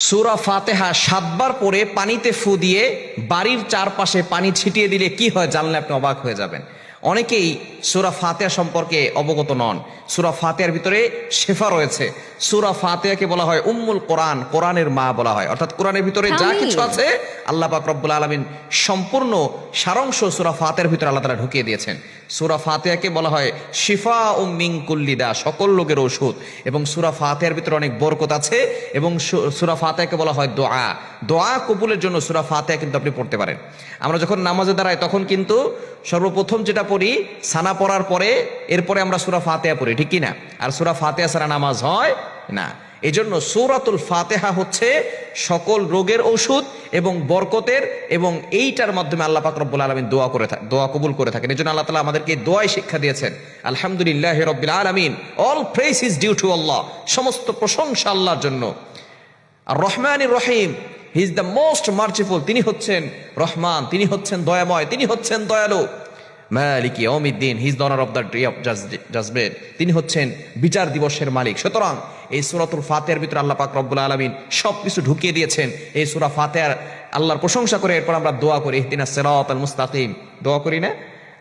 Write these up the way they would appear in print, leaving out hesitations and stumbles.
সূরা ফাতিহা ৭ বার পরে পানিতে ফু দিয়ে বাড়ির চারপাশে পানি ছিটিয়ে দিলে কি হয় জানলে আপনি অবাক হয়ে যাবেন। অনেকেই সূরা ফাতিহা সম্পর্কে অবগত নন। সূরা ফাতিহার ভিতরে শেফা রয়েছে। সূরা ফাতিহাকে বলা হয় উম্মুল কোরআন, কোরআনের মা বলা হয়। অর্থাৎ কোরআনের ভিতরে যা কিছু আছে আল্লাহ পাক রব্বুল আলামিন সম্পূর্ণ সারাংশ সূরা ফাতিহার ভিতরে আল্লাহ তাআলা ঢুকিয়ে দিয়েছেন। সূরা ফাতিহাকে বলা হয় শিফা মিন কুল্লি দা, সকল রোগের ঔষধ। এবং সূরা ফাতিহার ভিতরে অনেক বরকত আছে। এবং সূরা ফাতিহাকে বলা হয় দোয়া, দোয়া কবুলের জন্য সূরা ফাতিহা কিন্তু আপনি পড়তে পারেন। আমরা যখন নামাজে দাঁড়াই তখন কিন্তু সর্বপ্রথম যেটা পড়ি সানা পড়ার পরে এরপরে আমরা সূরা ফাতিহা পড়ি, ঠিক কি না? আর সূরা ফাতিহা ছাড়া নামাজ হয় না। এই জন্য সূরাতুল ফাতিহা হচ্ছে সকল রোগের ঔষধ এবং বরকতের, এবং এইটার মাধ্যমে আল্লাহ পাক রব্বুল আলামিন দোয়া কবুল করে থাকেন। এই জন্য আল্লাহ তাআলা আমাদেরকে দোয়াই শিক্ষা দিয়েছেন। আলহামদুলিল্লাহি রাব্বিল আলামিন, all praise is due to Allah, সমস্ত প্রশংসা আল্লাহর জন্য। আর রহমানির রহিম, he is the most merciful, তিনি হচ্ছেন রহমান, তিনি হচ্ছেন দয়াময়, তিনি হচ্ছেন দয়ালু। মালিকি ইয়াউমিদ্দিন, he is the owner of the day of judgement, তিনি হচ্ছেন বিচার দিবসের মালিক। সুতরাং এই সূরাতুল ফাতিহার ভিতরে আল্লাহ পাক রব্বুল আলামিন সবকিছু ঢুকিয়ে দিয়েছেন। এই সূরা ফাতিহার আল্লাহর প্রশংসা করে এরপর আমরা দোয়া করি, ইহদিনাস সিরাতাল মুস্তাকিম, দোয়া করি না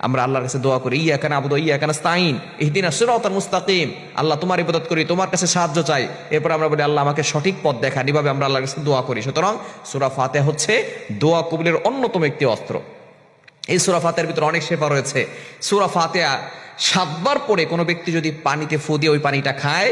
আমরা আল্লাহর কাছে দোয়া করি, ইয়াকা না'বুদু ওয়া ইয়াকা নাস্তাঈন, ইহদিনাস সিরাতাল মুস্তাকিম, আল্লাহ তোমার ইবাদত করি, তোমার কাছে সাহায্য চাই। এরপর আমরা বলি আল্লাহ আমাকে সঠিক পথ দেখান। এভাবে আমরা আল্লাহর কাছে দোয়া করি। সুতরাং সূরা ফাতিহা হচ্ছে দোয়া কবুলের অন্যতম একটি অস্ত্র। এই সূরা ফাতিহার ভিতরে অনেক শেফা রয়েছে। সূরা ফাতিহা ৭ বার পরে কোনো ব্যক্তি যদি পানিতে ফু দিয়ে ওই পানিটা খায়,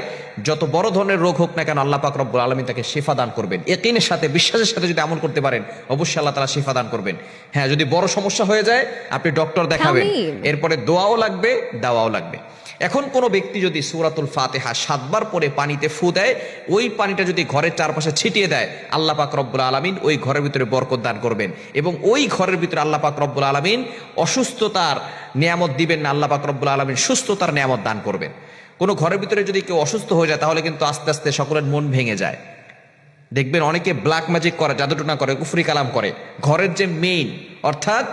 যত বড় ধরনের রোগ হোক না কেন আল্লাহ পাক রব্বুল আলামিন তাকে শিফা দান করবেন। ইয়াকিনের সাথে, বিশ্বাসের সাথে যদি আমল করতে পারেন অবশ্যই আল্লাহ তাআলা শিফা দান করবেন। হ্যাঁ, যদি বড় সমস্যা হয়ে যায় আপনি ডক্টর দেখাবেন, এরপরে দোয়াও লাগবে, দাওয়াও লাগবে। এখন কোনো ব্যক্তি যদি সূরাতুল ফাতিহা ৭ বার পরে পানিতে ফু দেয়, ওই পানিটা যদি ঘরের চারপাশে ছিটিয়ে দেয় আল্লাহ পাক রব্বুল আলামিন ওই ঘরের ভিতরে বরকত দান করবেন। এবং ওই ঘরের ভিতরে আল্লাহ পাক রব্বুল আলামিন অসুস্থতার নিয়ামত দিবেন না, আল্লাহ পাক রব্বুল আলামিন সুস্থতার নিয়ামত দান করবেন। কোনো ঘরের ভিতরে যদি কেউ অসুস্থ হয়ে যায় তাহলে কিন্তু আস্তে আস্তে সকলের মন ভেঙে যায়। দেখবেন অনেকে ব্ল্যাক ম্যাজিক করে, জাদুটোনা করে, কুফরি কালাম করে। ঘরের যে মেইন অর্থাৎ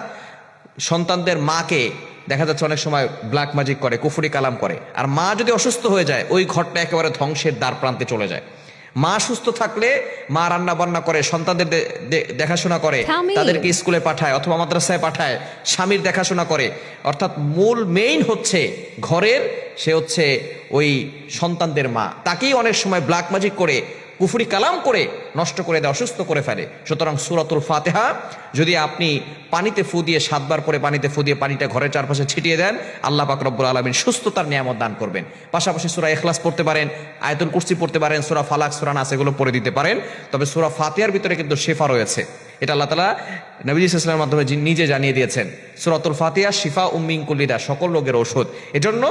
সন্তানদের মাকে দেখা যাচ্ছে অনেক সময় ব্ল্যাক ম্যাজিক করে, কুফরি কালাম করে। আর মা যদি অসুস্থ হয়ে যায় ওই ঘরটা একেবারে ধ্বংসের দ্বার প্রান্তে চলে যায়। মা সুস্থ থাকলে মা রান্না বান্না করে, সন্তানদের দেখাশোনা করে, তাদেরকে স্কুলে পাঠায় অথবা মাদ্রাসায় পাঠায়, স্বামীর দেখাশোনা করে। অর্থাৎ মূল মেইন হচ্ছে ঘরের, সে হচ্ছে ওই সন্তানদের মা। তাকেই অনেক সময় ব্ল্যাক ম্যাজিক করে, কুফরি কালাম করে নষ্ট করে দেয়, অসুস্থ করে ফেলে। সুতরাং সূরাতুল ফাতিহা যদি আপনি পানিতে ফু দিয়ে ৭ বার পরে পানিতে ফু দিয়ে পানিটা ঘরের চারপাশে ছিটিয়ে দেন আল্লাহ পাক রব্বুল আলামিন সুস্থতার নিয়ামত দান করবেন। পাশাপাশি সূরা ইখলাস পড়তে পারেন, আয়াতুল কুরসি পড়তে পারেন, সূরা ফালাক, সূরা নাস এগুলো পড়ে দিতে পারেন। তবে সূরা ফাতিহার ভিতরে কিন্তু শিফা রয়েছে, এটা আল্লাহ তাআলা নবী সাল্লাল্লাহু আলাইহি ওয়াসাল্লামের মাধ্যমে নিজে জানিয়ে দিয়েছেন। সূরাতুল ফাতিহা শিফা মিন কুল্লি দা, সকল রোগের ঔষধ। এজন্য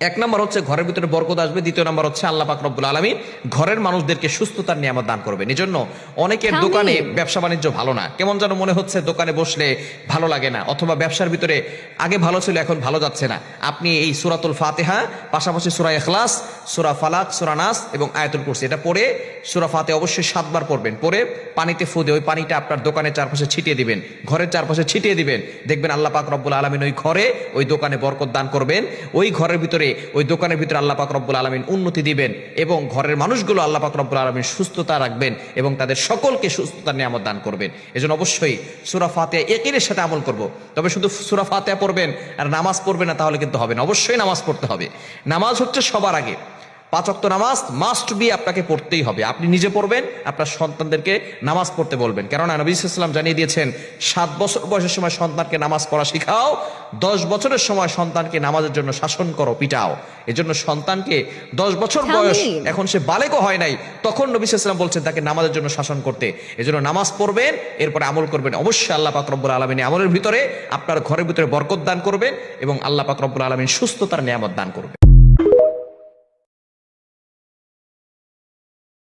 এক নম্বর হচ্ছে ঘরের ভিতরে বরকত আসবে, দ্বিতীয় নম্বর হচ্ছে আল্লাহ পাক রব্বুল আলামিন ঘরের মানুষদেরকে সুস্থতার নিয়ামত দান করবেন। এজন্য অনেকের দোকানে ব্যবসা বাণিজ্য ভালো না, কেমন যেন মনে হচ্ছে দোকানে বসলে ভালো লাগে না, অথবা ব্যবসার ভিতরে আগে ভালো ছিল এখন ভালো যাচ্ছে না। আপনি এই সূরাতুল ফাতিহা পাশাপাশি সূরা ইখলাস, সূরা ফালাক, সূরা নাস এবং আয়াতুল কুরসি এটা পড়ে, সূরা ফাতিহা অবশ্যই ৭ বার পড়বেন, পড়ে পানিতে ফু দিয়ে ওই পানিটা আপনার দোকানের চারপাশে ছিটিয়ে দিবেন, ঘরের চারপাশে ছিটিয়ে দিবেন। দেখবেন আল্লাহ পাক রব্বুল আলামিন ওই ঘরে, ওই দোকানে বরকত দান করবেন। ওই ঘরের ভিতরে, ওই দোকানের ভিতরে আল্লাহ পাক রব্বুল আলামিন উন্নতি দিবেন এবং ঘরের মানুষগুলো আল্লাহ পাক রব্বুল আলামিন সুস্থতা রাখবেন এবং তাদের সকলকে সুস্থতার নিয়ামত দান করবেন। এজন্য অবশ্যই সূরা ফাতিহা ইয়াকিনের সাথে আমল করব। তবে শুধু সূরা ফাতিহা পড়বেন আর নামাজ পড়বেন না তাহলে কিন্তু হবে না। অবশ্যই নামাজ পড়তে হবে। নামাজ হচ্ছে সবার আগে, ৫ ওয়াক্ত নামাজ মাস্ট বি, আপনাকে পড়তেই হবে। আপনি নিজে পড়বেন, আপনার সন্তানদেরকে নামাজ পড়তে বলবেন। কেননা নবী সাল্লাল্লাহু আলাইহি ওয়াসাল্লাম জানিয়ে দিয়েছেন ৭ বছর বয়সের সময় সন্তানকে নামাজ পড়া শিখাও, ১০ বছরের সময় সন্তানকে নামাজের জন্য শাসন করো, পিটাও। এজন্য সন্তানকে ১০ বছর বয়স, এখন সে বালেগও হয় নাই, তখন নবী সাল্লাল্লাহু আলাইহি ওয়াসাল্লাম বলছেন তাকে নামাজের জন্য শাসন করতে। এজন্য নামাজ পড়বেন, এরপরে আমল করবেন। অবশ্যই আল্লাহ পাক রব্বুল আলামিন আমলের ভিতরে আপনার ঘরের ভিতরে বরকত দান করবেন এবং আল্লাহ পাক রব্বুল আলামিন সুস্থতার নিয়ামত দান করবেন।